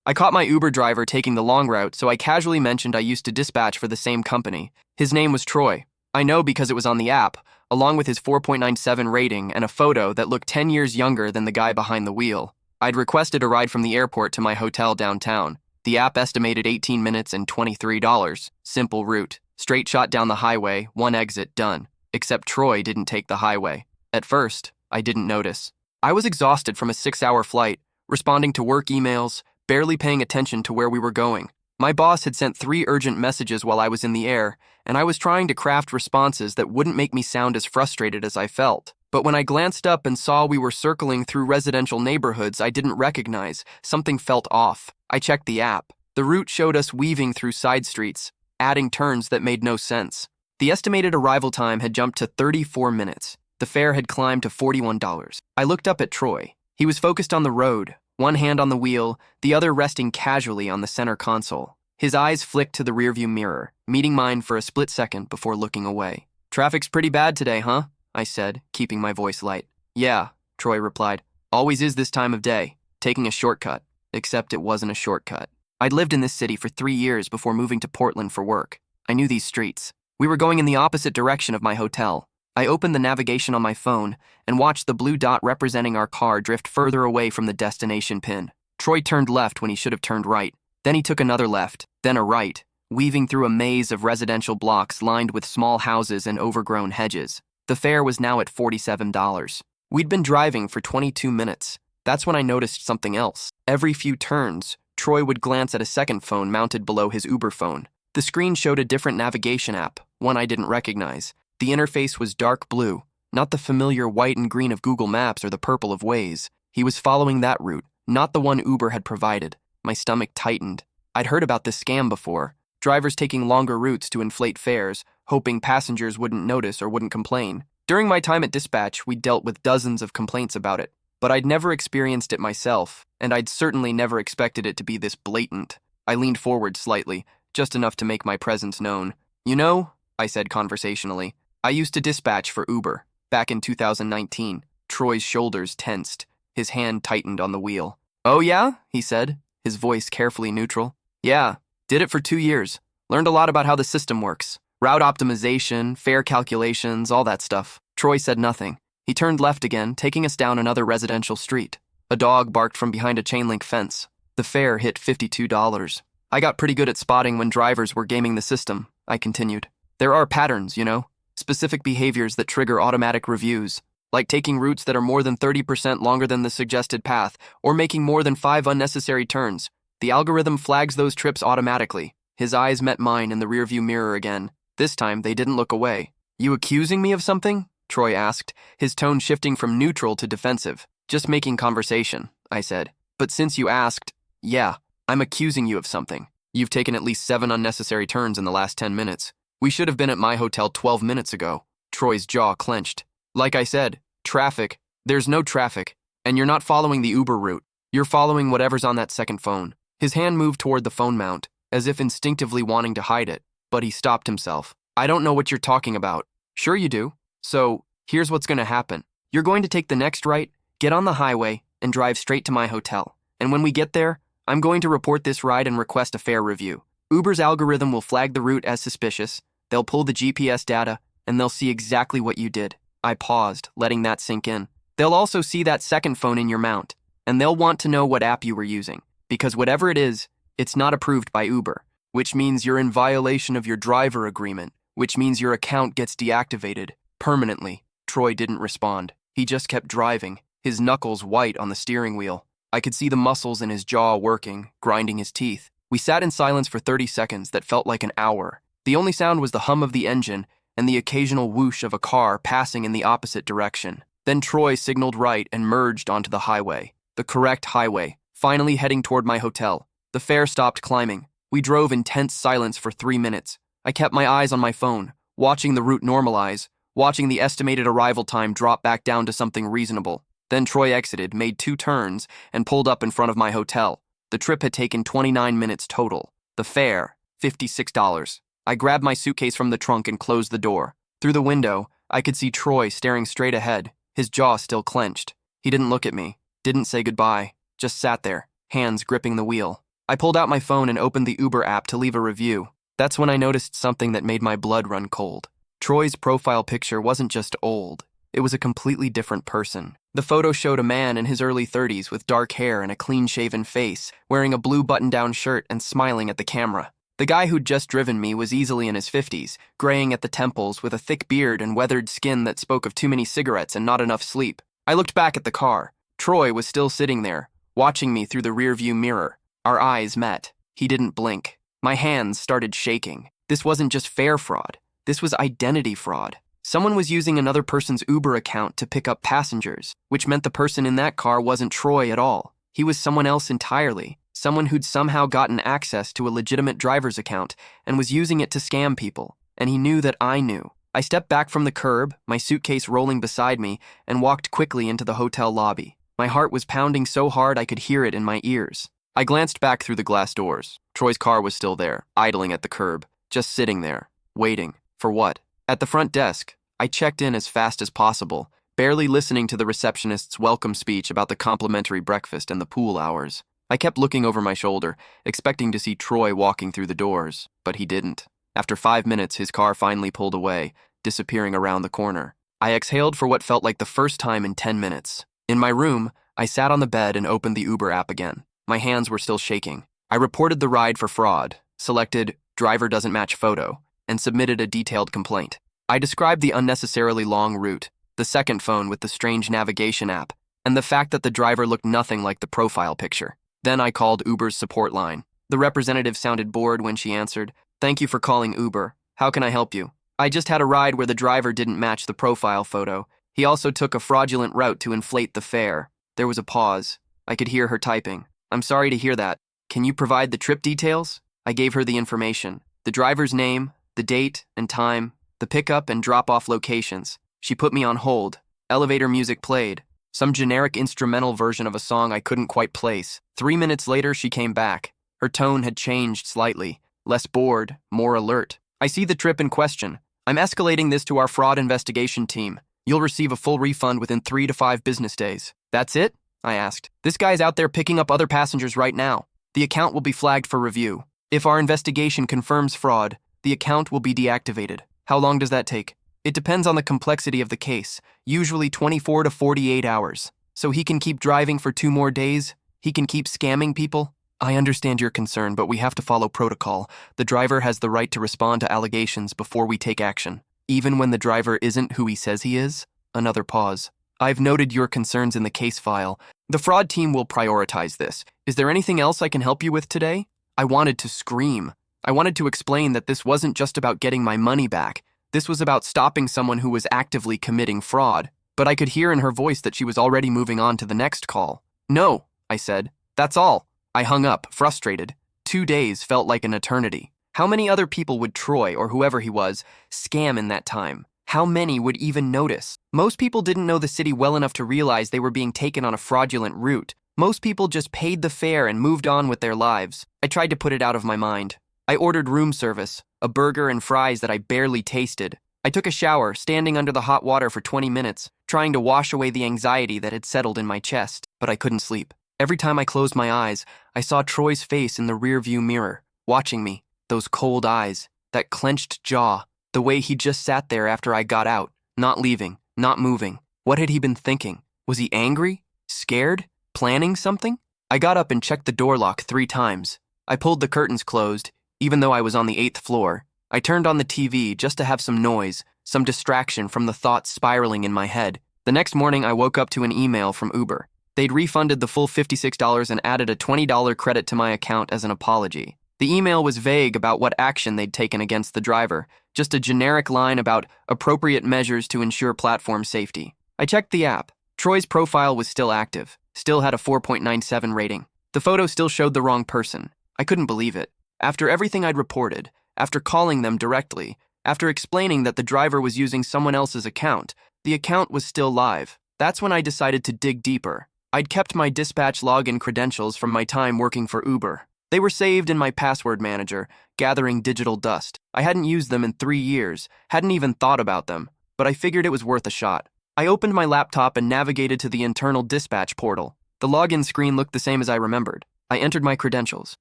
I caught my Uber driver taking the long route, so I casually mentioned I used to dispatch for the same company. His name was Troy. I know because it was on the app, along with his 4.97 rating and a photo that looked 10 years younger than the guy behind the wheel. I'd requested a ride from the airport to my hotel downtown. The app estimated 18 minutes and $23. Simple route. Straight shot down the highway, one exit, done. Except Troy didn't take the highway. At first, I didn't notice. I was exhausted from a 6-hour flight, responding to work emails, barely paying attention to where we were going. My boss had sent 3 urgent messages while I was in the air, and I was trying to craft responses that wouldn't make me sound as frustrated as I felt. But when I glanced up and saw we were circling through residential neighborhoods I didn't recognize, something felt off. I checked the app. The route showed us weaving through side streets, adding turns that made no sense. The estimated arrival time had jumped to 34 minutes. The fare had climbed to $41. I looked up at Troy. He was focused on the road, one hand on the wheel, the other resting casually on the center console. His eyes flicked to the rearview mirror, meeting mine for a split second before looking away. "Traffic's pretty bad today, huh?" I said, keeping my voice light. "Yeah," Troy replied. "Always is this time of day, taking a shortcut." Except it wasn't a shortcut. I'd lived in this city for 3 years before moving to Portland for work. I knew these streets. We were going in the opposite direction of my hotel. I opened the navigation on my phone and watched the blue dot representing our car drift further away from the destination pin. Troy turned left when he should have turned right. Then he took another left, then a right, weaving through a maze of residential blocks lined with small houses and overgrown hedges. The fare was now at $47. We'd been driving for 22 minutes. That's when I noticed something else. Every few turns, Troy would glance at a second phone mounted below his Uber phone. The screen showed a different navigation app, one I didn't recognize. The interface was dark blue, not the familiar white and green of Google Maps or the purple of Waze. He was following that route, not the one Uber had provided. My stomach tightened. I'd heard about this scam before. Drivers taking longer routes to inflate fares, hoping passengers wouldn't notice or wouldn't complain. During my time at dispatch, we'd dealt with dozens of complaints about it. But I'd never experienced it myself, and I'd certainly never expected it to be this blatant. I leaned forward slightly, just enough to make my presence known. "You know," I said conversationally, "I used to dispatch for Uber, back in 2019. Troy's shoulders tensed. His hand tightened on the wheel. "Oh yeah?" he said, his voice carefully neutral. "Yeah, did it for 2 years. Learned a lot about how the system works. Route optimization, fare calculations, all that stuff." Troy said nothing. He turned left again, taking us down another residential street. A dog barked from behind a chain-link fence. The fare hit $52. "I got pretty good at spotting when drivers were gaming the system," I continued. "There are patterns, you know? Specific behaviors that trigger automatic reviews, like taking routes that are more than 30% longer than the suggested path, or making more than 5 unnecessary turns. The algorithm flags those trips automatically." His eyes met mine in the rearview mirror again. This time, they didn't look away. "You accusing me of something?" Troy asked, his tone shifting from neutral to defensive. "Just making conversation," I said. "But since you asked, yeah, I'm accusing you of something. You've taken at least 7 unnecessary turns in the last 10 minutes. We should have been at my hotel 12 minutes ago." Troy's jaw clenched. "Like I said, traffic. There's no traffic. And you're not following the Uber route. You're following whatever's on that second phone." His hand moved toward the phone mount, as if instinctively wanting to hide it, but he stopped himself. "I don't know what you're talking about." "Sure you do. So, here's what's going to happen. You're going to take the next right, get on the highway, and drive straight to my hotel. And when we get there, I'm going to report this ride and request a fare review. Uber's algorithm will flag the route as suspicious, they'll pull the GPS data, and they'll see exactly what you did." I paused, letting that sink in. "They'll also see that second phone in your mount, and they'll want to know what app you were using. Because whatever it is, it's not approved by Uber, which means you're in violation of your driver agreement, which means your account gets deactivated permanently." Troy didn't respond. He just kept driving, his knuckles white on the steering wheel. I could see the muscles in his jaw working, grinding his teeth. We sat in silence for 30 seconds that felt like an hour. The only sound was the hum of the engine and the occasional whoosh of a car passing in the opposite direction. Then Troy signaled right and merged onto the highway. The correct highway, finally heading toward my hotel. The fare stopped climbing. We drove in tense silence for 3 minutes. I kept my eyes on my phone, watching the route normalize, watching the estimated arrival time drop back down to something reasonable. Then Troy exited, made 2 turns, and pulled up in front of my hotel. The trip had taken 29 minutes total. The fare, $56. I grabbed my suitcase from the trunk and closed the door. Through the window, I could see Troy staring straight ahead, his jaw still clenched. He didn't look at me, didn't say goodbye, just sat there, hands gripping the wheel. I pulled out my phone and opened the Uber app to leave a review. That's when I noticed something that made my blood run cold. Troy's profile picture wasn't just old. It was a completely different person. The photo showed a man in his early 30s with dark hair and a clean-shaven face, wearing a blue button-down shirt and smiling at the camera. The guy who'd just driven me was easily in his 50s, graying at the temples with a thick beard and weathered skin that spoke of too many cigarettes and not enough sleep. I looked back at the car. Troy was still sitting there, watching me through the rearview mirror. Our eyes met. He didn't blink. My hands started shaking. This wasn't just fare fraud. This was identity fraud. Someone was using another person's Uber account to pick up passengers, which meant the person in that car wasn't Troy at all. He was someone else entirely, someone who'd somehow gotten access to a legitimate driver's account and was using it to scam people. And he knew that I knew. I stepped back from the curb, my suitcase rolling beside me, and walked quickly into the hotel lobby. My heart was pounding so hard I could hear it in my ears. I glanced back through the glass doors. Troy's car was still there, idling at the curb, just sitting there, waiting. For what? At the front desk, I checked in as fast as possible, barely listening to the receptionist's welcome speech about the complimentary breakfast and the pool hours. I kept looking over my shoulder, expecting to see Troy walking through the doors, but he didn't. After 5 minutes, his car finally pulled away, disappearing around the corner. I exhaled for what felt like the first time in 10 minutes. In my room, I sat on the bed and opened the Uber app again. My hands were still shaking. I reported the ride for fraud, selected driver doesn't match photo, and submitted a detailed complaint. I described the unnecessarily long route, the second phone with the strange navigation app, and the fact that the driver looked nothing like the profile picture. Then I called Uber's support line. The representative sounded bored when she answered, "Thank you for calling Uber. How can I help you?" "I just had a ride where the driver didn't match the profile photo. He also took a fraudulent route to inflate the fare." There was a pause. I could hear her typing. "I'm sorry to hear that. Can you provide the trip details?" I gave her the information. The driver's name, the date and time, the pickup and drop-off locations. She put me on hold. Elevator music played. Some generic instrumental version of a song I couldn't quite place. 3 minutes later, she came back. Her tone had changed slightly. Less bored, more alert. "I see the trip in question. I'm escalating this to our fraud investigation team. You'll receive a full refund within 3 to 5 business days." "That's it?" I asked. "This guy's out there picking up other passengers right now. The account will be flagged for review. If our investigation confirms fraud, the account will be deactivated." "How long does that take?" "It depends on the complexity of the case, usually 24 to 48 hours. So he can keep driving for 2 more days? He can keep scamming people?" "I understand your concern, but we have to follow protocol. The driver has the right to respond to allegations before we take action, even when the driver isn't who he says he is." Another pause. "I've noted your concerns in the case file. The fraud team will prioritize this. Is there anything else I can help you with today?" I wanted to scream. I wanted to explain that this wasn't just about getting my money back. This was about stopping someone who was actively committing fraud. But I could hear in her voice that she was already moving on to the next call. "No," I said. "That's all." I hung up, frustrated. 2 days felt like an eternity. How many other people would Troy, or whoever he was, scam in that time? How many would even notice? Most people didn't know the city well enough to realize they were being taken on a fraudulent route. Most people just paid the fare and moved on with their lives. I tried to put it out of my mind. I ordered room service, a burger and fries that I barely tasted. I took a shower, standing under the hot water for 20 minutes, trying to wash away the anxiety that had settled in my chest, but I couldn't sleep. Every time I closed my eyes, I saw Troy's face in the rearview mirror, watching me. Those cold eyes, that clenched jaw, the way he just sat there after I got out, not leaving, not moving. What had he been thinking? Was he angry? Scared? Planning something? I got up and checked the door lock 3 times. I pulled the curtains closed, even though I was on the 8th floor. I turned on the TV just to have some noise, some distraction from the thoughts spiraling in my head. The next morning, I woke up to an email from Uber. They'd refunded the full $56 and added a $20 credit to my account as an apology. The email was vague about what action they'd taken against the driver, just a generic line about appropriate measures to ensure platform safety. I checked the app. Troy's profile was still active, still had a 4.97 rating. The photo still showed the wrong person. I couldn't believe it. After everything I'd reported, after calling them directly, after explaining that the driver was using someone else's account, the account was still live. That's when I decided to dig deeper. I'd kept my dispatch login credentials from my time working for Uber. They were saved in my password manager, gathering digital dust. I hadn't used them in 3 years, hadn't even thought about them, but I figured it was worth a shot. I opened my laptop and navigated to the internal dispatch portal. The login screen looked the same as I remembered. I entered my credentials,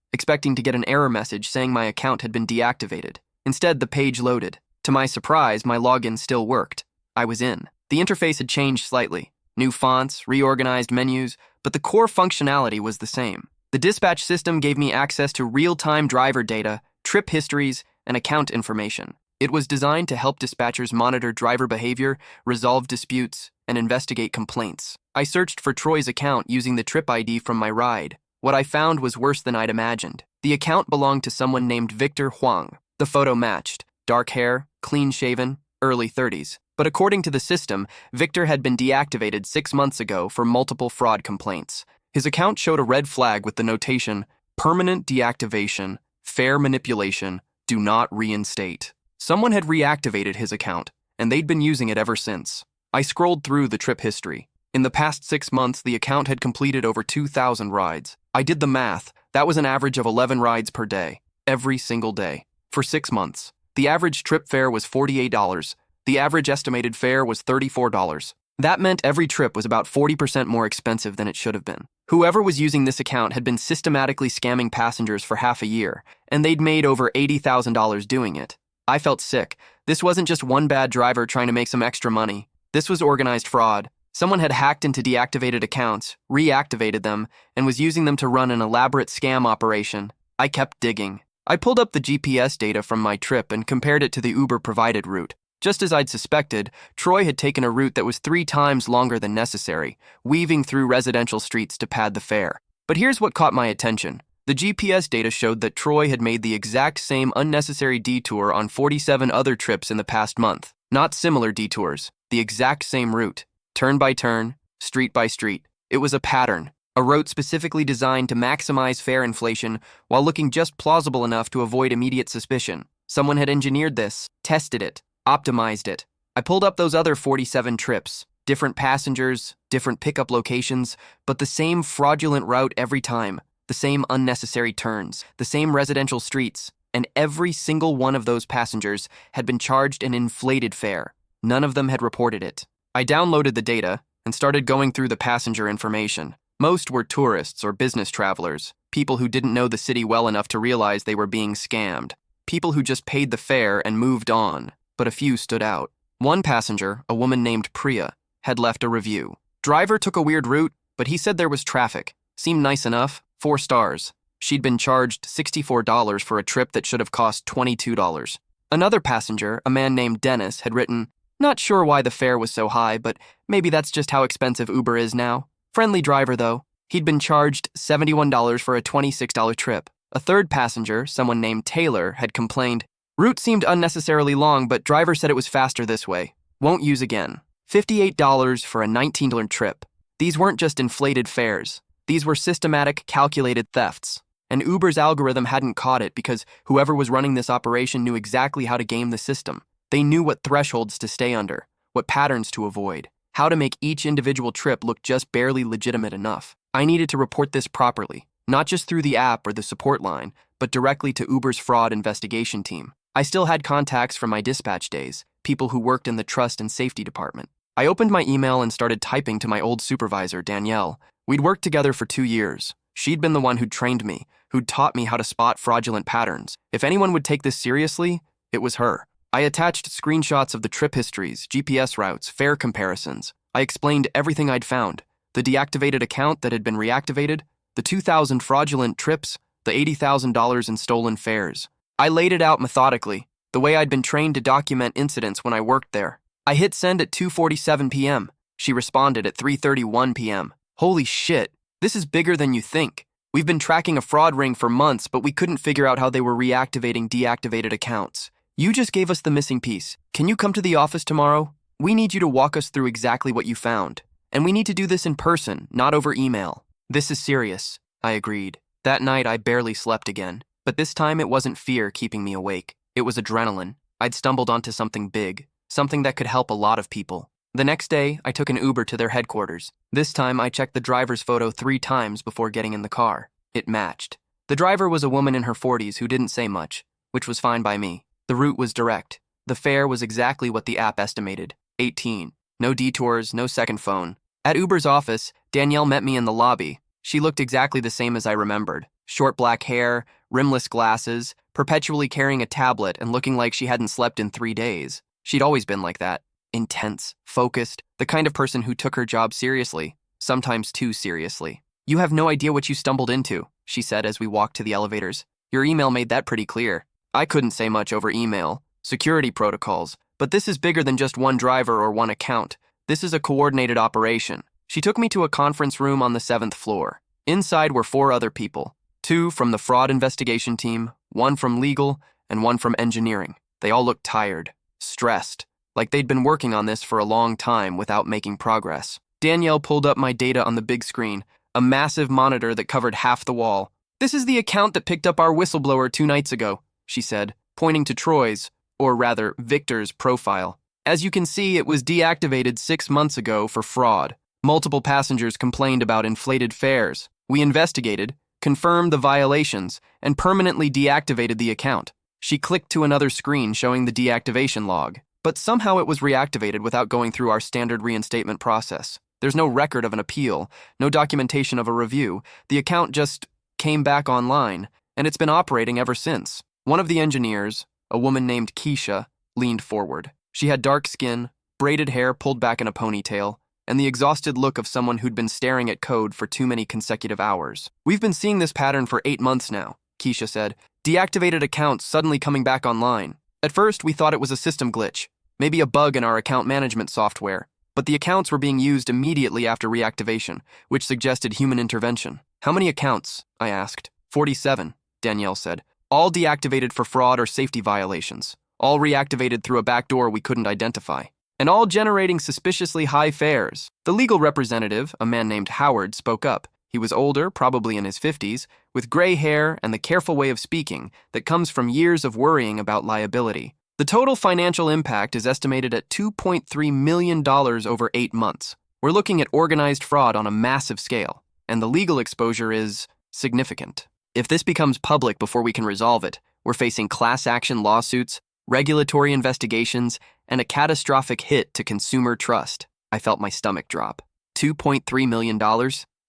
expecting to get an error message saying my account had been deactivated. Instead, the page loaded. To my surprise, my login still worked. I was in. The interface had changed slightly. New fonts, reorganized menus, but the core functionality was the same. The dispatch system gave me access to real-time driver data, trip histories, and account information. It was designed to help dispatchers monitor driver behavior, resolve disputes, and investigate complaints. I searched for Troy's account using the trip ID from my ride. What I found was worse than I'd imagined. The account belonged to someone named Victor Huang. The photo matched. Dark hair, clean-shaven, early 30s. But according to the system, Victor had been deactivated 6 months ago for multiple fraud complaints. His account showed a red flag with the notation, "Permanent deactivation, fare manipulation, do not reinstate." Someone had reactivated his account, and they'd been using it ever since. I scrolled through the trip history. In the past 6 months, the account had completed over 2,000 rides. I did the math. That was an average of 11 rides per day, every single day, for 6 months. The average trip fare was $48. The average estimated fare was $34. That meant every trip was about 40% more expensive than it should have been. Whoever was using this account had been systematically scamming passengers for half a year, and they'd made over $80,000 doing it. I felt sick. This wasn't just one bad driver trying to make some extra money. This was organized fraud. Someone had hacked into deactivated accounts, reactivated them, and was using them to run an elaborate scam operation. I kept digging. I pulled up the GPS data from my trip and compared it to the Uber-provided route. Just as I'd suspected, Troy had taken a route that was 3 times longer than necessary, weaving through residential streets to pad the fare. But here's what caught my attention. The GPS data showed that Troy had made the exact same unnecessary detour on 47 other trips in the past month. Not similar detours, the exact same route. Turn by turn, street by street. It was a pattern, a route specifically designed to maximize fare inflation while looking just plausible enough to avoid immediate suspicion. Someone had engineered this, tested it, optimized it. I pulled up those other 47 trips. Different passengers, different pickup locations, but the same fraudulent route every time. The same unnecessary turns, the same residential streets, and every single one of those passengers had been charged an inflated fare. None of them had reported it. I downloaded the data and started going through the passenger information. Most were tourists or business travelers, people who didn't know the city well enough to realize they were being scammed, people who just paid the fare and moved on, but a few stood out. One passenger, a woman named Priya, had left a review. Driver took a weird route, but he said there was traffic. Seemed nice enough. 4 stars. She'd been charged $64 for a trip that should have cost $22. Another passenger, a man named Dennis, had written, "Not sure why the fare was so high, but maybe that's just how expensive Uber is now. Friendly driver, though." He'd been charged $71 for a $26 trip. A third passenger, someone named Taylor, had complained, "Route seemed unnecessarily long, but driver said it was faster this way. Won't use again." $58 for a $19 trip. These weren't just inflated fares. These were systematic, calculated thefts. And Uber's algorithm hadn't caught it because whoever was running this operation knew exactly how to game the system. They knew what thresholds to stay under, what patterns to avoid, how to make each individual trip look just barely legitimate enough. I needed to report this properly, not just through the app or the support line, but directly to Uber's fraud investigation team. I still had contacts from my dispatch days, people who worked in the trust and safety department. I opened my email and started typing to my old supervisor, Danielle. We'd worked together for 2 years. She'd been the one who'd trained me, who'd taught me how to spot fraudulent patterns. If anyone would take this seriously, it was her. I attached screenshots of the trip histories, GPS routes, fare comparisons. I explained everything I'd found. The deactivated account that had been reactivated, the 2,000 fraudulent trips, the $80,000 in stolen fares. I laid it out methodically, the way I'd been trained to document incidents when I worked there. I hit send at 2:47 p.m. She responded at 3:31 p.m. "Holy shit, this is bigger than you think. We've been tracking a fraud ring for months, but we couldn't figure out how they were reactivating deactivated accounts. You just gave us the missing piece. Can you come to the office tomorrow? We need you to walk us through exactly what you found. And we need to do this in person, not over email." "This is serious," I agreed. That night I barely slept again. But this time it wasn't fear keeping me awake. It was adrenaline. I'd stumbled onto something big, something that could help a lot of people. The next day, I took an Uber to their headquarters. This time, I checked the driver's photo 3 times before getting in the car. It matched. The driver was a woman in her 40s who didn't say much, which was fine by me. The route was direct. The fare was exactly what the app estimated, $18. No detours, no second phone. At Uber's office, Danielle met me in the lobby. She looked exactly the same as I remembered. Short black hair, rimless glasses, perpetually carrying a tablet and looking like she hadn't slept in 3 days. She'd always been like that. Intense, focused, the kind of person who took her job seriously, sometimes too seriously. "You have no idea what you stumbled into," she said as we walked to the elevators. "Your email made that pretty clear." I couldn't say much over email, security protocols, but this is bigger than just one driver or one account. This is a coordinated operation. She took me to a conference room on the 7th floor. Inside were 4 other people, 2 from the fraud investigation team, 1 from legal, and 1 from engineering. They all looked tired, stressed, like they'd been working on this for a long time without making progress. Danielle pulled up my data on the big screen, a massive monitor that covered half the wall. "This is the account that picked up our whistleblower 2 nights ago," she said, pointing to Troy's, or rather, Victor's profile. "As you can see, it was deactivated 6 months ago for fraud. Multiple passengers complained about inflated fares. We investigated, confirmed the violations, and permanently deactivated the account." She clicked to another screen showing the deactivation log, but somehow it was reactivated without going through our standard reinstatement process. There's no record of an appeal, no documentation of a review. The account just came back online, and it's been operating ever since. One of the engineers, a woman named Keisha, leaned forward. She had dark skin, braided hair pulled back in a ponytail, and the exhausted look of someone who'd been staring at code for too many consecutive hours. "We've been seeing this pattern for 8 months now," Keisha said. "Deactivated accounts suddenly coming back online. At first, we thought it was a system glitch, maybe a bug in our account management software. But the accounts were being used immediately after reactivation, which suggested human intervention." "How many accounts?" I asked. 47, Danielle said. "All deactivated for fraud or safety violations. All reactivated through a backdoor we couldn't identify. And all generating suspiciously high fares." The legal representative, a man named Howard, spoke up. He was older, probably in his 50s, with gray hair and the careful way of speaking that comes from years of worrying about liability. "The total financial impact is estimated at $2.3 million over 8 months. We're looking at organized fraud on a massive scale, and the legal exposure is significant. If this becomes public before we can resolve it, we're facing class action lawsuits, regulatory investigations, and a catastrophic hit to consumer trust." I felt my stomach drop. $2.3 million?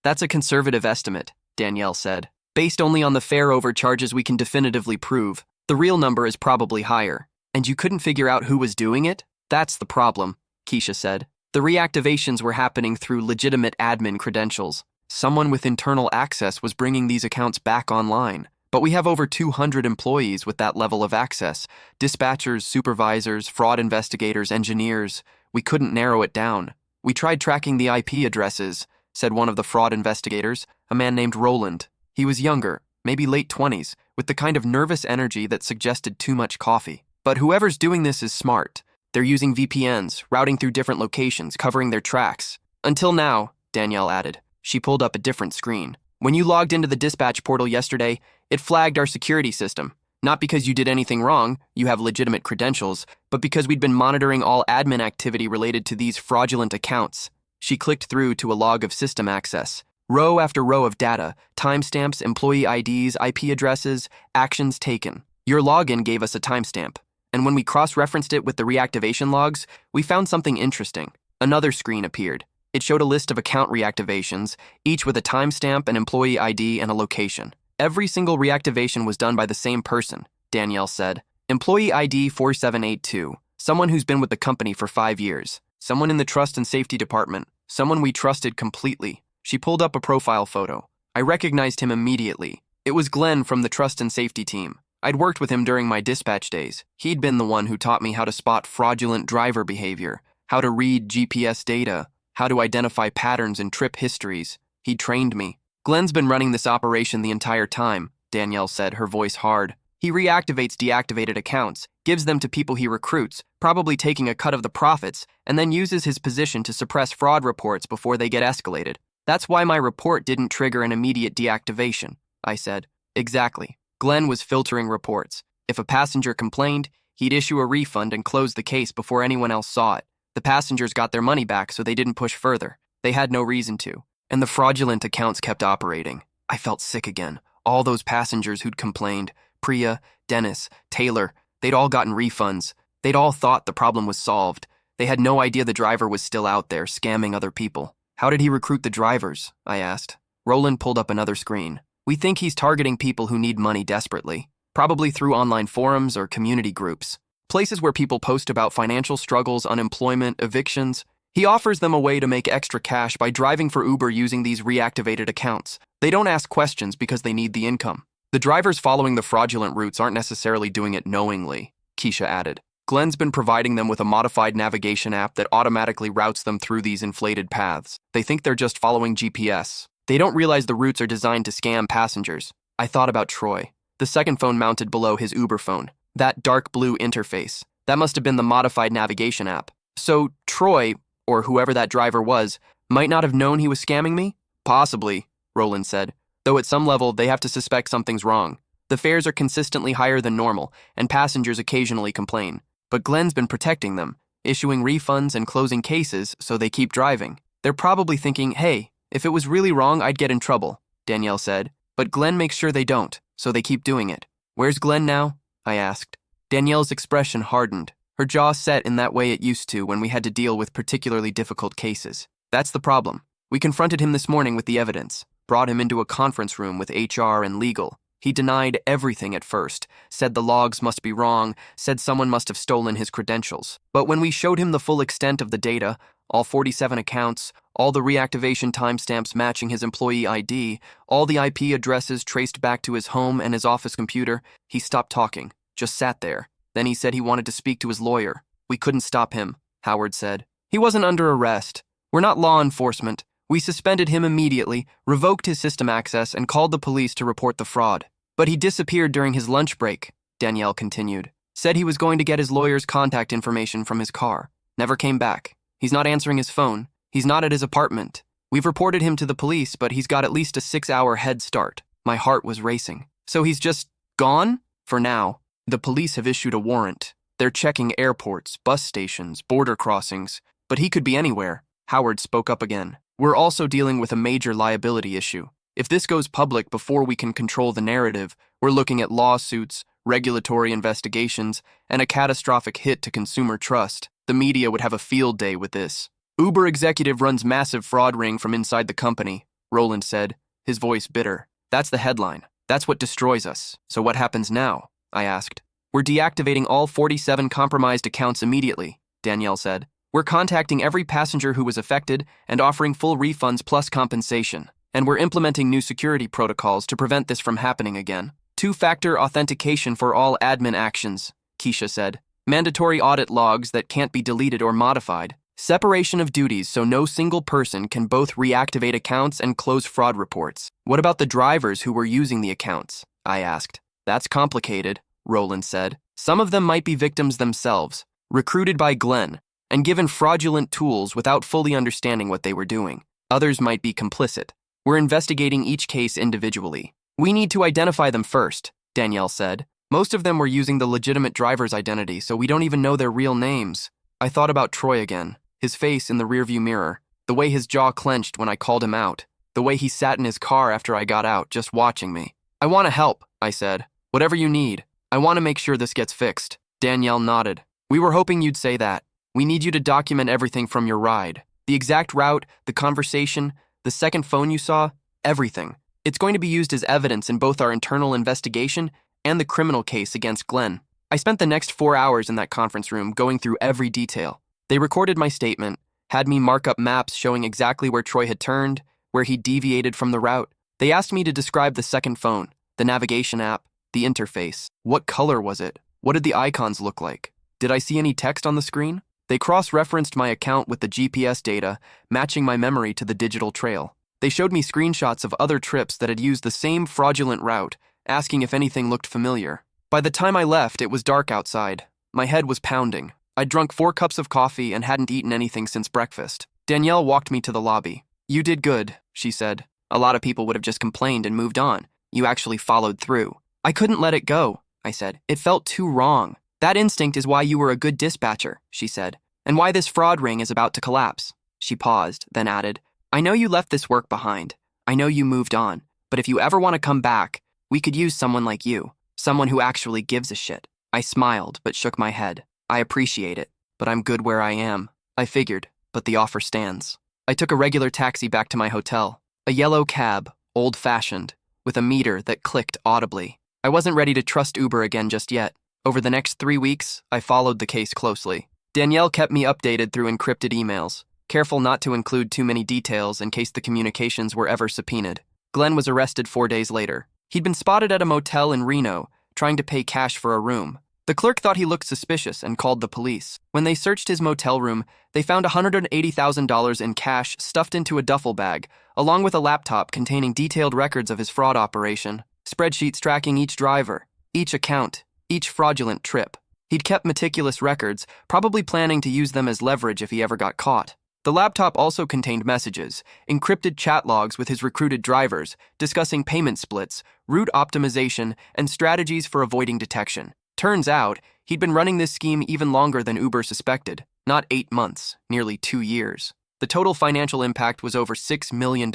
That's a conservative estimate, Danielle said. "Based only on the fare overcharges we can definitively prove. The real number is probably higher." "And you couldn't figure out who was doing it?" "That's the problem," Keisha said. "The reactivations were happening through legitimate admin credentials. Someone with internal access was bringing these accounts back online. But we have over 200 employees with that level of access. Dispatchers, supervisors, fraud investigators, engineers. We couldn't narrow it down. We tried tracking the IP addresses," said one of the fraud investigators, a man named Roland. He was younger, maybe late 20s, with the kind of nervous energy that suggested too much coffee. "But whoever's doing this is smart. They're using VPNs, routing through different locations, covering their tracks. Until now," Danielle added. She pulled up a different screen. "When you logged into the dispatch portal yesterday, it flagged our security system. Not because you did anything wrong, you have legitimate credentials, but because we'd been monitoring all admin activity related to these fraudulent accounts." She clicked through to a log of system access. Row after row of data, timestamps, employee IDs, IP addresses, actions taken. "Your login gave us a timestamp. And when we cross-referenced it with the reactivation logs, we found something interesting. Another screen appeared. It showed a list of account reactivations, each with a timestamp, an employee ID, and a location. Every single reactivation was done by the same person," Danielle said. "Employee ID 4782, someone who's been with the company for 5 years. Someone in the trust and safety department, someone we trusted completely." She pulled up a profile photo. I recognized him immediately. It was Glenn from the trust and safety team. I'd worked with him during my dispatch days. He'd been the one who taught me how to spot fraudulent driver behavior, how to read GPS data, how to identify patterns in trip histories. He'd trained me. "Glenn's been running this operation the entire time," Danielle said, her voice hard. "He reactivates deactivated accounts, gives them to people he recruits, probably taking a cut of the profits, and then uses his position to suppress fraud reports before they get escalated. That's why my report didn't trigger an immediate deactivation," I said. "Exactly. Glenn was filtering reports. If a passenger complained, he'd issue a refund and close the case before anyone else saw it. The passengers got their money back, so they didn't push further. They had no reason to. And the fraudulent accounts kept operating. I felt sick again. All those passengers who'd complained, Priya, Dennis, Taylor, they'd all gotten refunds. They'd all thought the problem was solved. They had no idea the driver was still out there, scamming other people. "How did he recruit the drivers?" I asked. Roland pulled up another screen. We think he's targeting people who need money desperately, probably through online forums or community groups, places where people post about financial struggles, unemployment, evictions. He offers them a way to make extra cash by driving for Uber using these reactivated accounts. They don't ask questions because they need the income. The drivers following the fraudulent routes aren't necessarily doing it knowingly, Keisha added. Glenn's been providing them with a modified navigation app that automatically routes them through these inflated paths. They think they're just following GPS. They don't realize the routes are designed to scam passengers. I thought about Troy, the second phone mounted below his Uber phone. That dark blue interface. That must have been the modified navigation app. So Troy, or whoever that driver was, might not have known he was scamming me? Possibly, Roland said. Though at some level, they have to suspect something's wrong. The fares are consistently higher than normal, and passengers occasionally complain. But Glenn's been protecting them, issuing refunds and closing cases so they keep driving. They're probably thinking, hey, if it was really wrong, I'd get in trouble, Danielle said. But Glenn makes sure they don't, so they keep doing it. Where's Glenn now? I asked. Danielle's expression hardened. Her jaw set in that way it used to when we had to deal with particularly difficult cases. That's the problem. We confronted him this morning with the evidence, brought him into a conference room with HR and legal. He denied everything at first, said the logs must be wrong, said someone must have stolen his credentials. But when we showed him the full extent of the data, all 47 accounts, all the reactivation timestamps matching his employee ID, all the IP addresses traced back to his home and his office computer, he stopped talking, just sat there. Then he said he wanted to speak to his lawyer. We couldn't stop him, Howard said. He wasn't under arrest. We're not law enforcement. We suspended him immediately, revoked his system access, and called the police to report the fraud. But he disappeared during his lunch break, Danielle continued. Said he was going to get his lawyer's contact information from his car. Never came back. He's not answering his phone. He's not at his apartment. We've reported him to the police, but he's got at least a 6-hour head start. My heart was racing. So he's just gone? For now. The police have issued a warrant. They're checking airports, bus stations, border crossings. But he could be anywhere. Howard spoke up again. We're also dealing with a major liability issue. If this goes public before we can control the narrative, we're looking at lawsuits, regulatory investigations, and a catastrophic hit to consumer trust. The media would have a field day with this. Uber executive runs massive fraud ring from inside the company, Roland said, his voice bitter. That's the headline. That's what destroys us. So what happens now? I asked. We're deactivating all 47 compromised accounts immediately, Danielle said. We're contacting every passenger who was affected and offering full refunds plus compensation. And we're implementing new security protocols to prevent this from happening again. 2-factor authentication for all admin actions, Keisha said. Mandatory audit logs that can't be deleted or modified. Separation of duties so no single person can both reactivate accounts and close fraud reports. What about the drivers who were using the accounts? I asked. That's complicated, Roland said. Some of them might be victims themselves, recruited by Glenn, and given fraudulent tools without fully understanding what they were doing. Others might be complicit. We're investigating each case individually. We need to identify them first, Danielle said. Most of them were using the legitimate driver's identity, so we don't even know their real names. I thought about Troy again, his face in the rearview mirror, the way his jaw clenched when I called him out, the way he sat in his car after I got out, just watching me. I want to help, I said. Whatever you need. I want to make sure this gets fixed. Danielle nodded. We were hoping you'd say that. We need you to document everything from your ride. The exact route, the conversation, the second phone you saw, everything. It's going to be used as evidence in both our internal investigation and the criminal case against Glenn. I spent the next 4 hours in that conference room going through every detail. They recorded my statement, had me mark up maps showing exactly where Troy had turned, where he deviated from the route. They asked me to describe the second phone, the navigation app, the interface. What color was it? What did the icons look like? Did I see any text on the screen? They cross-referenced my account with the GPS data, matching my memory to the digital trail. They showed me screenshots of other trips that had used the same fraudulent route, asking if anything looked familiar. By the time I left, it was dark outside. My head was pounding. I'd drunk 4 cups of coffee and hadn't eaten anything since breakfast. Danielle walked me to the lobby. You did good, she said. A lot of people would have just complained and moved on. You actually followed through. I couldn't let it go, I said. It felt too wrong. That instinct is why you were a good dispatcher, she said, and why this fraud ring is about to collapse. She paused, then added, I know you left this work behind. I know you moved on. But if you ever want to come back, we could use someone like you, someone who actually gives a shit. I smiled, but shook my head. I appreciate it, but I'm good where I am. I figured, but the offer stands. I took a regular taxi back to my hotel. A yellow cab, old-fashioned, with a meter that clicked audibly. I wasn't ready to trust Uber again just yet. Over the next 3 weeks, I followed the case closely. Danielle kept me updated through encrypted emails, careful not to include too many details in case the communications were ever subpoenaed. Glenn was arrested 4 days later. He'd been spotted at a motel in Reno, trying to pay cash for a room. The clerk thought he looked suspicious and called the police. When they searched his motel room, they found $180,000 in cash stuffed into a duffel bag, along with a laptop containing detailed records of his fraud operation, spreadsheets tracking each driver, each account, each fraudulent trip. He'd kept meticulous records, probably planning to use them as leverage if he ever got caught. The laptop also contained messages, encrypted chat logs with his recruited drivers, discussing payment splits, route optimization, and strategies for avoiding detection. Turns out, he'd been running this scheme even longer than Uber suspected, not 8 months, nearly 2 years. The total financial impact was over $6 million.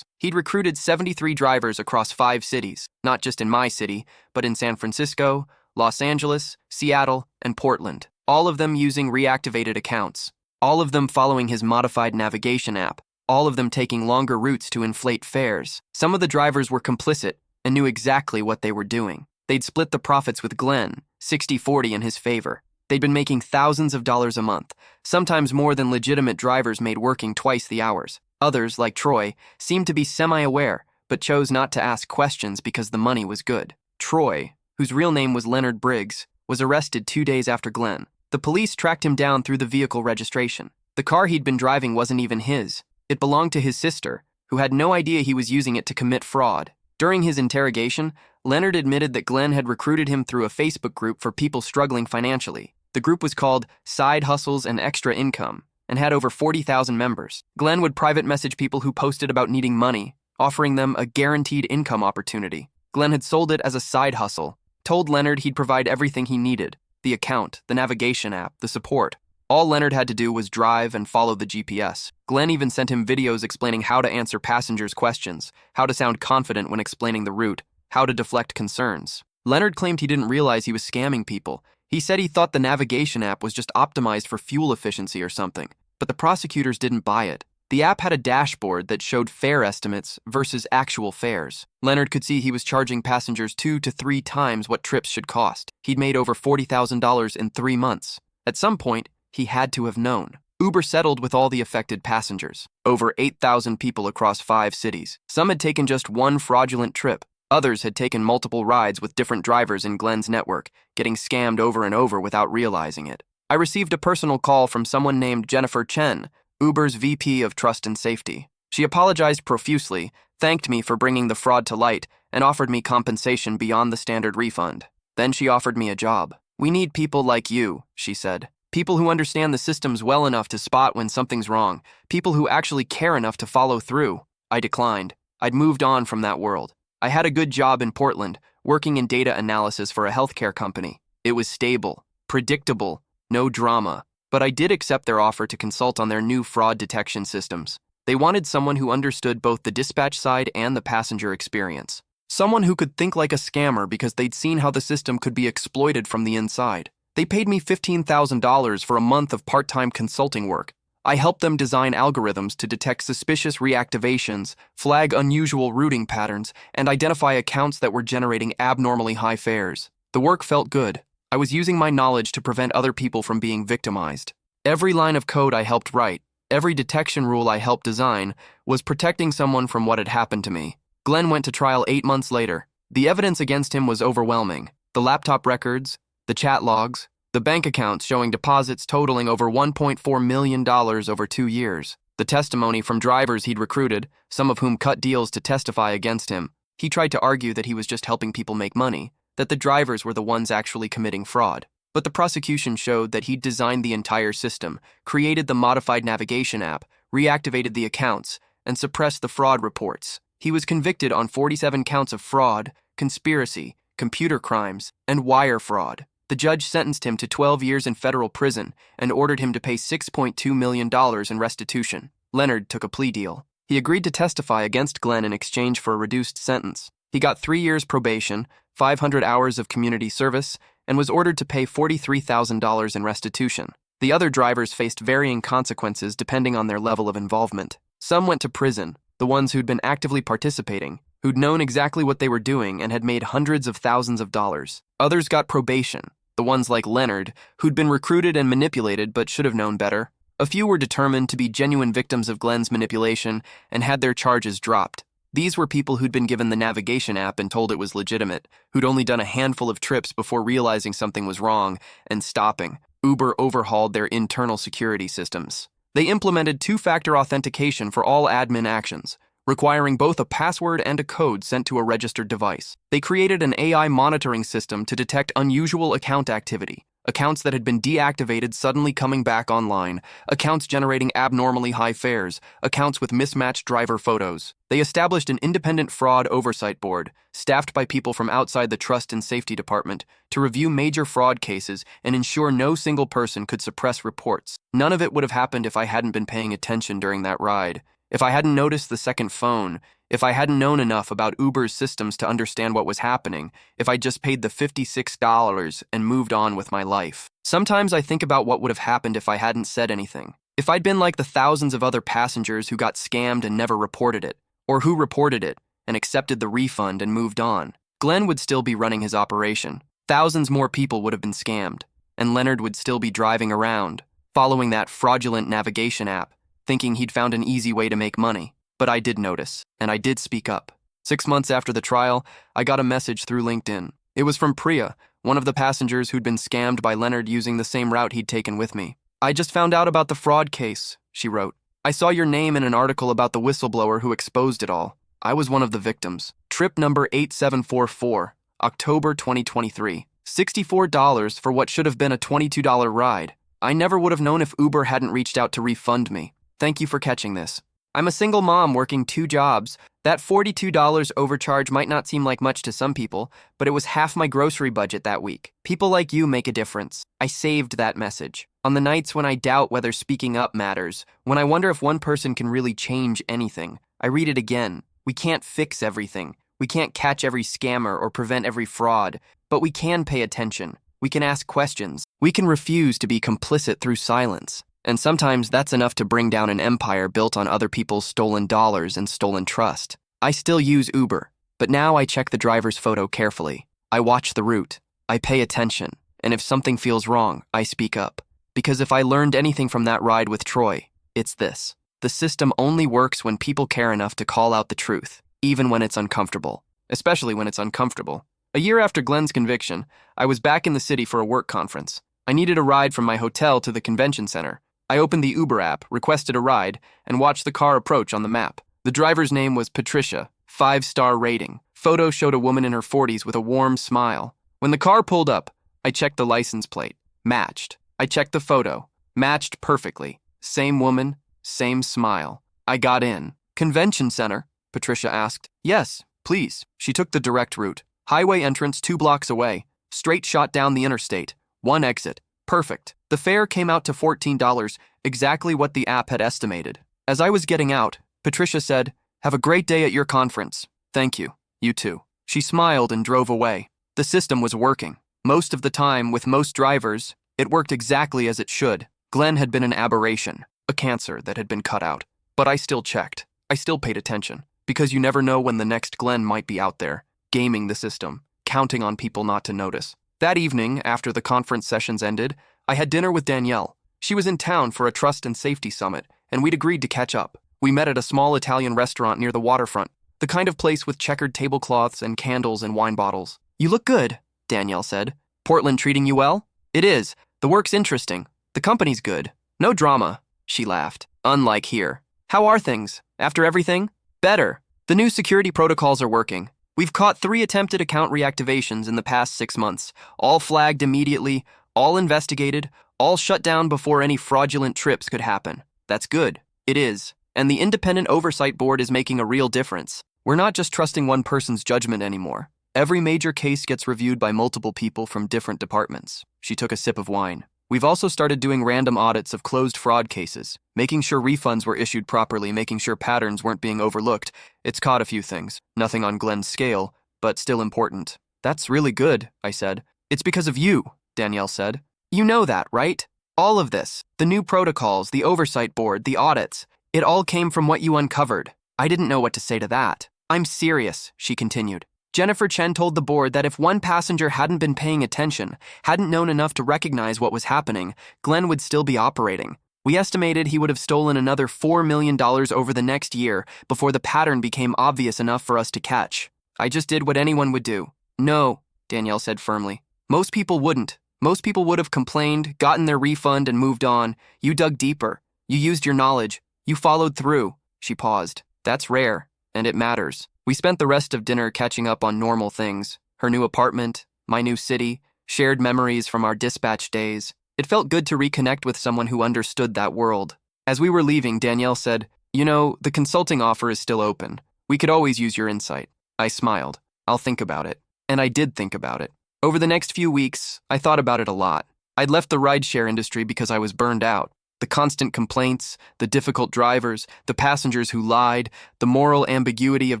He'd recruited 73 drivers across 5 cities, not just in my city, but in San Francisco, Los Angeles, Seattle, and Portland, all of them using reactivated accounts, all of them following his modified navigation app, all of them taking longer routes to inflate fares. Some of the drivers were complicit and knew exactly what they were doing. They'd split the profits with Glenn, 60-40 in his favor. They'd been making thousands of dollars a month, sometimes more than legitimate drivers made working twice the hours. Others, like Troy, seemed to be semi-aware, but chose not to ask questions because the money was good. Troy, whose real name was Leonard Briggs, was arrested 2 days after Glenn. The police tracked him down through the vehicle registration. The car he'd been driving wasn't even his. It belonged to his sister, who had no idea he was using it to commit fraud. During his interrogation, Leonard admitted that Glenn had recruited him through a Facebook group for people struggling financially. The group was called Side Hustles and Extra Income and had over 40,000 members. Glenn would private message people who posted about needing money, offering them a guaranteed income opportunity. Glenn had sold it as a side hustle, told Leonard he'd provide everything he needed, the account, the navigation app, the support. All Leonard had to do was drive and follow the GPS. Glenn even sent him videos explaining how to answer passengers' questions, how to sound confident when explaining the route, how to deflect concerns. Leonard claimed he didn't realize he was scamming people. He said he thought the navigation app was just optimized for fuel efficiency or something, but the prosecutors didn't buy it. The app had a dashboard that showed fare estimates versus actual fares. Leonard could see he was charging passengers 2 to 3 times what trips should cost. He'd made over $40,000 in 3 months. At some point, he had to have known. Uber settled with all the affected passengers, over 8,000 people across 5 cities. Some had taken just one fraudulent trip. Others had taken multiple rides with different drivers in Glenn's network, getting scammed over and over without realizing it. I received a personal call from someone named Jennifer Chen, Uber's VP of Trust and Safety. She apologized profusely, thanked me for bringing the fraud to light, and offered me compensation beyond the standard refund. Then she offered me a job. "We need people like you," she said. "People who understand the systems well enough to spot when something's wrong. People who actually care enough to follow through." I declined. I'd moved on from that world. I had a good job in Portland, working in data analysis for a healthcare company. It was stable, predictable, no drama. But I did accept their offer to consult on their new fraud detection systems. They wanted someone who understood both the dispatch side and the passenger experience. Someone who could think like a scammer because they'd seen how the system could be exploited from the inside. They paid me $15,000 for a month of part-time consulting work. I helped them design algorithms to detect suspicious reactivations, flag unusual routing patterns, and identify accounts that were generating abnormally high fares. The work felt good. I was using my knowledge to prevent other people from being victimized. Every line of code I helped write, every detection rule I helped design, was protecting someone from what had happened to me. Glenn went to trial 8 months later. The evidence against him was overwhelming. The laptop records, the chat logs, the bank accounts showing deposits totaling over $1.4 million over 2 years. The testimony from drivers he'd recruited, some of whom cut deals to testify against him. He tried to argue that he was just helping people make money, that the drivers were the ones actually committing fraud. But the prosecution showed that he'd designed the entire system, created the modified navigation app, reactivated the accounts, and suppressed the fraud reports. He was convicted on 47 counts of fraud, conspiracy, computer crimes, and wire fraud. The judge sentenced him to 12 years in federal prison and ordered him to pay $6.2 million in restitution. Leonard took a plea deal. He agreed to testify against Glenn in exchange for a reduced sentence. He got 3 years probation, 500 hours of community service, and was ordered to pay $43,000 in restitution. The other drivers faced varying consequences depending on their level of involvement. Some went to prison, the ones who'd been actively participating, who'd known exactly what they were doing and had made hundreds of thousands of dollars. Others got probation, the ones like Leonard, who'd been recruited and manipulated but should have known better. A few were determined to be genuine victims of Glenn's manipulation and had their charges dropped. These were people who'd been given the navigation app and told it was legitimate, who'd only done a handful of trips before realizing something was wrong and stopping. Uber overhauled their internal security systems. They implemented two-factor authentication for all admin actions, requiring both a password and a code sent to a registered device. They created an AI monitoring system to detect unusual account activity, accounts that had been deactivated suddenly coming back online, accounts generating abnormally high fares, accounts with mismatched driver photos. They established an independent fraud oversight board, staffed by people from outside the Trust and Safety Department, to review major fraud cases and ensure no single person could suppress reports. None of it would have happened if I hadn't been paying attention during that ride, if I hadn't noticed the second phone, if I hadn't known enough about Uber's systems to understand what was happening, if I just paid the $56 and moved on with my life. Sometimes I think about what would have happened if I hadn't said anything. If I'd been like the thousands of other passengers who got scammed and never reported it, or who reported it and accepted the refund and moved on. Glenn would still be running his operation. Thousands more people would have been scammed, and Leonard would still be driving around, following that fraudulent navigation app, thinking he'd found an easy way to make money. But I did notice, and I did speak up. 6 months after the trial, I got a message through LinkedIn. It was from Priya, one of the passengers who'd been scammed by Leonard using the same route he'd taken with me. "I just found out about the fraud case," she wrote. "I saw your name in an article about the whistleblower who exposed it all. I was one of the victims. Trip number 8744, October 2023. $64 for what should have been a $22 ride. I never would have known if Uber hadn't reached out to refund me. Thank you for catching this. I'm a single mom working 2 jobs. That $42 overcharge might not seem like much to some people, but it was half my grocery budget that week. People like you make a difference." I saved that message. On the nights when I doubt whether speaking up matters, when I wonder if one person can really change anything, I read it again. We can't fix everything. We can't catch every scammer or prevent every fraud, but we can pay attention. We can ask questions. We can refuse to be complicit through silence. And sometimes that's enough to bring down an empire built on other people's stolen dollars and stolen trust. I still use Uber, but now I check the driver's photo carefully. I watch the route. I pay attention. And if something feels wrong, I speak up. Because if I learned anything from that ride with Troy, it's this. The system only works when people care enough to call out the truth, even when it's uncomfortable. Especially when it's uncomfortable. A year after Glenn's conviction, I was back in the city for a work conference. I needed a ride from my hotel to the convention center. I opened the Uber app, requested a ride, and watched the car approach on the map. The driver's name was Patricia, 5-star rating. Photo showed a woman in her 40s with a warm smile. When the car pulled up, I checked the license plate. Matched. I checked the photo. Matched perfectly. Same woman, same smile. I got in. "Convention center?" Patricia asked. "Yes, please." She took the direct route. Highway entrance 2 blocks away. Straight shot down the interstate. 1 exit. Perfect. The fare came out to $14, exactly what the app had estimated. As I was getting out, Patricia said, "Have a great day at your conference." "Thank you. You too." She smiled and drove away. The system was working. Most of the time, with most drivers, it worked exactly as it should. Glenn had been an aberration, a cancer that had been cut out. But I still checked. I still paid attention. Because you never know when the next Glenn might be out there, gaming the system, counting on people not to notice. That evening, after the conference sessions ended, I had dinner with Danielle. She was in town for a trust and safety summit, and we'd agreed to catch up. We met at a small Italian restaurant near the waterfront, the kind of place with checkered tablecloths and candles and wine bottles. "You look good," Danielle said. "Portland treating you well?" "It is. The work's interesting. The company's good. No drama," she laughed. "Unlike here. How are things? After everything?" "Better. The new security protocols are working. We've caught 3 attempted account reactivations in the past 6 months, all flagged immediately, all investigated, all shut down before any fraudulent trips could happen. That's good. It is. And the independent oversight board is making a real difference. We're not just trusting one person's judgment anymore. Every major case gets reviewed by multiple people from different departments." She took a sip of wine. "We've also started doing random audits of closed fraud cases, making sure refunds were issued properly, making sure patterns weren't being overlooked. It's caught a few things. Nothing on Glenn's scale, but still important." "That's really good," I said. "It's because of you," Danielle said. "You know that, right? All of this, the new protocols, the oversight board, the audits, it all came from what you uncovered." I didn't know what to say to that. I'm serious, she continued. Jennifer Chen told the board that if one passenger hadn't been paying attention, hadn't known enough to recognize what was happening, Glenn would still be operating. We estimated he would have stolen another $4 million over the next year before the pattern became obvious enough for us to catch. I just did what anyone would do. No, Danielle said firmly. Most people wouldn't. Most people would have complained, gotten their refund, and moved on. You dug deeper. You used your knowledge. You followed through. She paused. That's rare, and it matters. We spent the rest of dinner catching up on normal things. Her new apartment, my new city, shared memories from our dispatch days. It felt good to reconnect with someone who understood that world. As we were leaving, Danielle said, "You know, the consulting offer is still open. We could always use your insight." I smiled. I'll think about it. And I did think about it. Over the next few weeks, I thought about it a lot. I'd left the rideshare industry because I was burned out. The constant complaints, the difficult drivers, the passengers who lied, the moral ambiguity of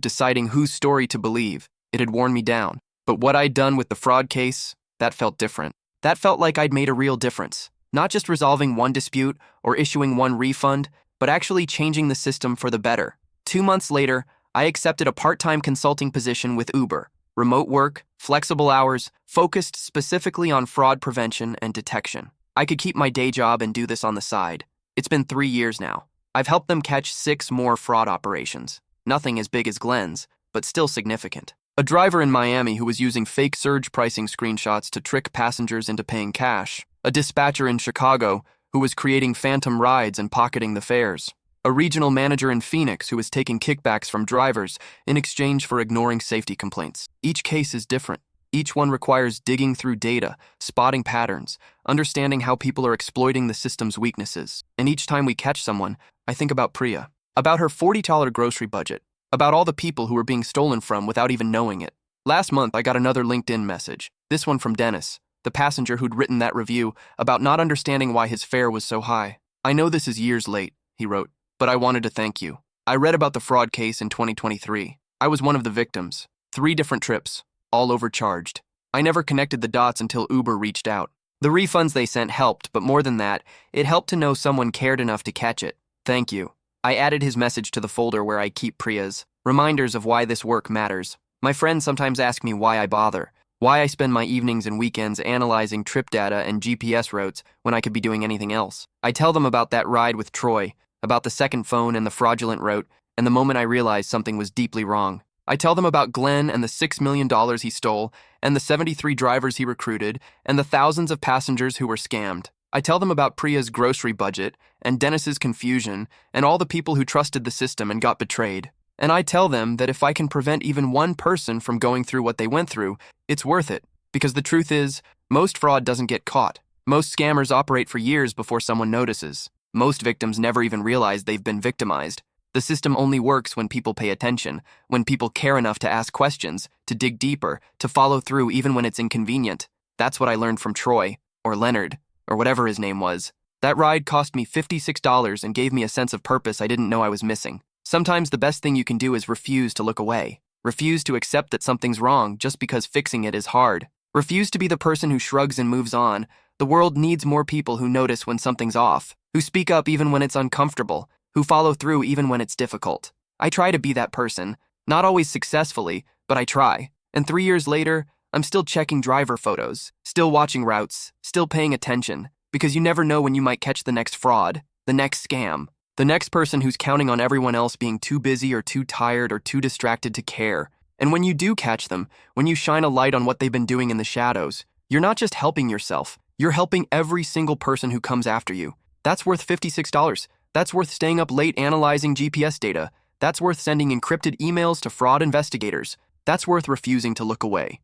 deciding whose story to believe. It had worn me down. But what I'd done with the fraud case, that felt different. That felt like I'd made a real difference. Not just resolving one dispute or issuing one refund, but actually changing the system for the better. 2 months later, I accepted a part-time consulting position with Uber. Remote work, flexible hours, focused specifically on fraud prevention and detection. I could keep my day job and do this on the side. It's been 3 years now. I've helped them catch 6 more fraud operations. Nothing as big as Glenn's, but still significant. A driver in Miami who was using fake surge pricing screenshots to trick passengers into paying cash. A dispatcher in Chicago who was creating phantom rides and pocketing the fares. A regional manager in Phoenix who was taking kickbacks from drivers in exchange for ignoring safety complaints. Each case is different. Each one requires digging through data, spotting patterns, understanding how people are exploiting the system's weaknesses. And each time we catch someone, I think about Priya, about her $40 grocery budget, about all the people who were being stolen from without even knowing it. Last month, I got another LinkedIn message, this one from Dennis, the passenger who'd written that review about not understanding why his fare was so high. "I know this is years late," he wrote, "but I wanted to thank you. I read about the fraud case in 2023. I was one of the victims. 3 different trips, all overcharged. I never connected the dots until Uber reached out. The refunds they sent helped, but more than that, it helped to know someone cared enough to catch it. Thank you." I added his message to the folder where I keep Priya's, reminders of why this work matters. My friends sometimes ask me why I bother, why I spend my evenings and weekends analyzing trip data and GPS routes when I could be doing anything else. I tell them about that ride with Troy, about the second phone and the fraudulent route, and the moment I realized something was deeply wrong. I tell them about Glenn and the $6 million he stole, and the 73 drivers he recruited, and the thousands of passengers who were scammed. I tell them about Priya's grocery budget, and Dennis's confusion, and all the people who trusted the system and got betrayed. And I tell them that if I can prevent even one person from going through what they went through, it's worth it. Because the truth is, most fraud doesn't get caught. Most scammers operate for years before someone notices. Most victims never even realize they've been victimized. The system only works when people pay attention, when people care enough to ask questions, to dig deeper, to follow through even when it's inconvenient. That's what I learned from Troy, or Leonard, or whatever his name was. That ride cost me $56 and gave me a sense of purpose I didn't know I was missing. Sometimes the best thing you can do is refuse to look away. Refuse to accept that something's wrong just because fixing it is hard. Refuse to be the person who shrugs and moves on. The world needs more people who notice when something's off, who speak up even when it's uncomfortable, who follow through even when it's difficult. I try to be that person, not always successfully, but I try. And 3 years later, I'm still checking driver photos, still watching routes, still paying attention, because you never know when you might catch the next fraud, the next scam, the next person who's counting on everyone else being too busy or too tired or too distracted to care. And when you do catch them, when you shine a light on what they've been doing in the shadows, you're not just helping yourself, you're helping every single person who comes after you. That's worth $56. That's worth staying up late analyzing GPS data. That's worth sending encrypted emails to fraud investigators. That's worth refusing to look away.